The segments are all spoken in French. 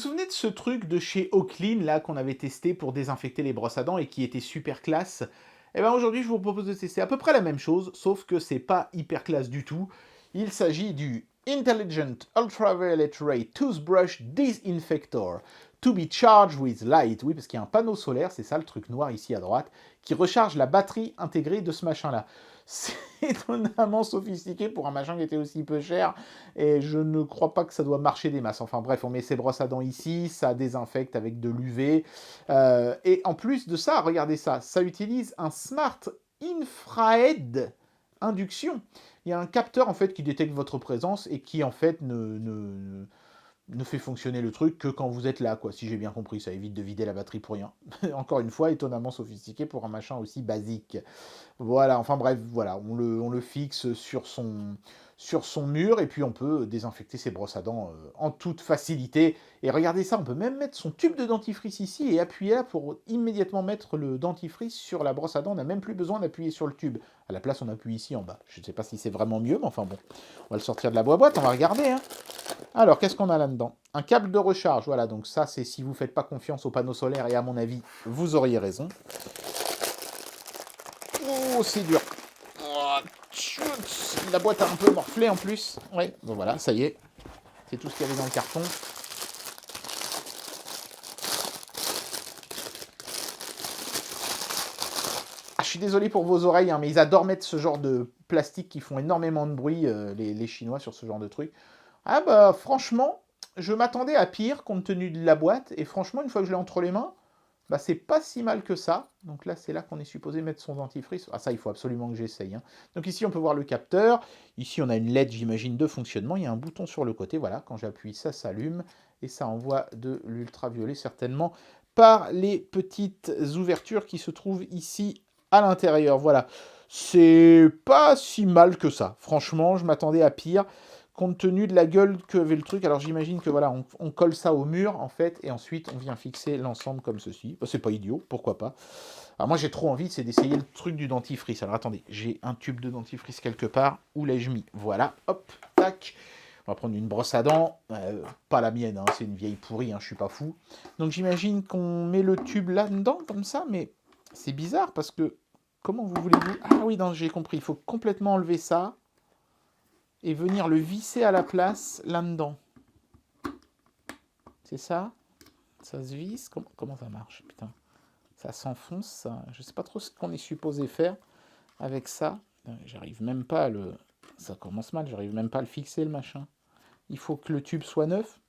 Vous vous souvenez de ce truc de chez Oclean, là, qu'on avait testé pour désinfecter les brosses à dents et qui était super classe? Eh bien aujourd'hui, je vous propose de tester à peu près la même chose, sauf que c'est pas hyper classe du tout. Il s'agit du Intelligent Ultraviolet Ray Toothbrush Disinfector to be charged with light. Oui, parce qu'il y a un panneau solaire, c'est ça le truc noir ici à droite, qui recharge la batterie intégrée de ce machin-là. C'est étonnamment sophistiqué pour un machin qui était aussi peu cher, et je ne crois pas que ça doit marcher des masses. Enfin bref, on met ses brosses à dents ici, ça désinfecte avec de l'UV, et en plus de ça, regardez ça, ça utilise un Smart Infrared Induction. Il y a un capteur en fait qui détecte votre présence et qui en fait ne fait fonctionner le truc que quand vous êtes là, quoi. Si j'ai bien compris, ça évite de vider la batterie pour rien. Encore une fois, étonnamment sophistiqué pour un machin aussi basique. Voilà, enfin bref, voilà, on le fixe sur son mur et puis on peut désinfecter ses brosses à dents en toute facilité. Et regardez ça, on peut même mettre son tube de dentifrice ici et appuyer là pour immédiatement mettre le dentifrice sur la brosse à dents. On n'a même plus besoin d'appuyer sur le tube. À la place, on appuie ici en bas. Je ne sais pas si c'est vraiment mieux, mais enfin bon, on va le sortir de la boîte, on va regarder, hein. Alors, qu'est-ce qu'on a là-dedans? Un câble de recharge, voilà, donc ça, c'est si vous ne faites pas confiance au panneau solaire, et à mon avis, vous auriez raison. Oh, c'est dur. Oh, la boîte a un peu morflé en plus. Ouais, bon voilà, ça y est. C'est tout ce qu'il y avait dans le carton. Ah, je suis désolé pour vos oreilles, hein, mais ils adorent mettre ce genre de plastique qui font énormément de bruit, les Chinois, sur ce genre de truc. Ah bah, franchement, je m'attendais à pire compte tenu de la boîte, et franchement, une fois que je l'ai entre les mains, bah, c'est pas si mal que ça. Donc là, c'est là qu'on est supposé mettre son dentifrice. Ah ça, il faut absolument que j'essaye, hein. Donc ici, on peut voir le capteur. Ici, on a une LED, j'imagine, de fonctionnement. Il y a un bouton sur le côté. Voilà, quand j'appuie, ça s'allume. Et ça envoie de l'ultraviolet, certainement, par les petites ouvertures qui se trouvent ici à l'intérieur. Voilà. C'est pas si mal que ça. Franchement, je m'attendais à pire compte tenu de la gueule qu'avait le truc. Alors j'imagine que voilà, on colle ça au mur en fait, et ensuite on vient fixer l'ensemble comme ceci. Bah, c'est pas idiot, pourquoi pas. Alors moi j'ai trop envie, c'est d'essayer le truc du dentifrice. Alors attendez, j'ai un tube de dentifrice quelque part. Où l'ai-je mis? Voilà, hop, tac. On va prendre une brosse à dents, pas la mienne, hein, c'est une vieille pourrie, hein, je suis pas fou. Donc j'imagine qu'on met le tube là-dedans, comme ça, mais c'est bizarre parce que, comment vous voulez-vous... Ah oui, non, j'ai compris, il faut complètement enlever ça et venir le visser à la place là-dedans. C'est ça? Ça se visse? Comment ça marche? Putain. Ça s'enfonce, ça. Je sais pas trop ce qu'on est supposé faire avec ça. J'arrive même pas à le... Ça commence mal, j'arrive même pas à le fixer, le machin. Il faut que le tube soit neuf.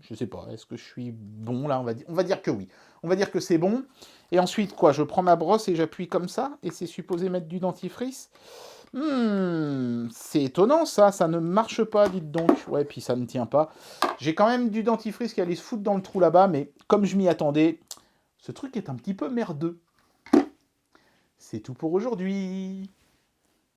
Je sais pas, est-ce que je suis bon là? On va dire que oui. On va dire que c'est bon. Et ensuite, quoi? Je prends ma brosse et j'appuie comme ça, et c'est supposé mettre du dentifrice. C'est étonnant ça ne marche pas, dites donc. Ouais, puis ça ne tient pas. J'ai quand même du dentifrice qui allait se foutre dans le trou là-bas, mais comme je m'y attendais, ce truc est un petit peu merdeux. C'est tout pour aujourd'hui.